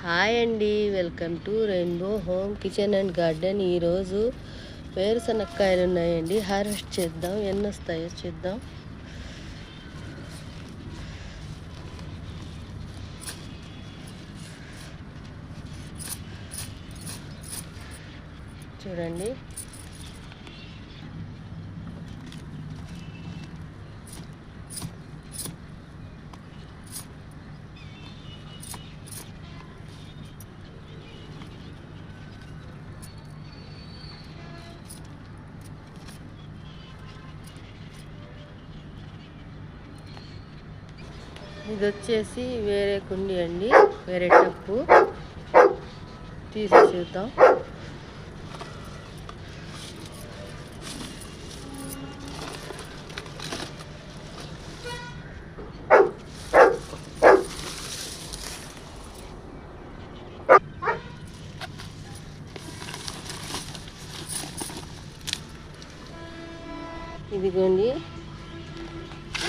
Hi అండి, welcome to rainbow home kitchen and garden. ఈరోజు వేరుశనక్కాయలు ఉన్నాయండి, హార్వెస్ట్ చేద్దాం. ఎన్ని వస్తాయో చూద్దాం. చూడండి, ఇది వచ్చేసి వేరే కుండి అండి, వేరే టప్పు. తీసి చూద్దాం.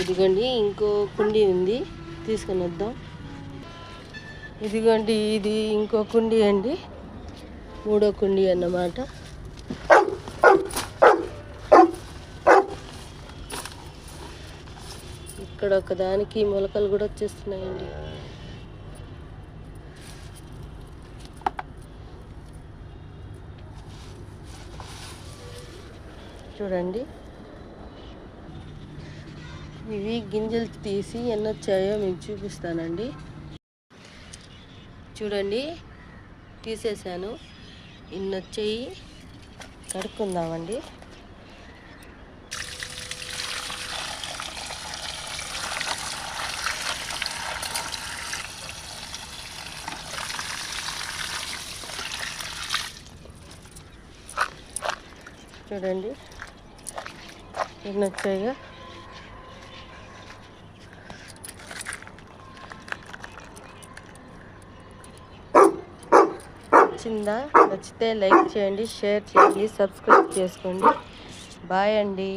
ఇదిగోండి ఇంకో కుండీ ఉంది, తీసుకొని వద్దాం. ఇదిగోండి, ఇది ఇంకో కుండీ అండి, మూడో కుండీ అన్నమాట. ఇక్కడ ఒకదానికి మొలకలు కూడా వచ్చేస్తున్నాయండి. చూడండి, ఇవి గింజలు తీసి ఎన్ని వచ్చాయో మీకు చూపిస్తానండి. చూడండి, తీసేసాను, ఇన్ని వచ్చాయి. కడుక్కుందామండి. చూడండి ఎన్ని వచ్చాయో. నచ్చితే లైక్ చేయండి, షేర్ చేయండి, సబ్స్క్రైబ్ చేసుకోండి. బాయ్ అండి.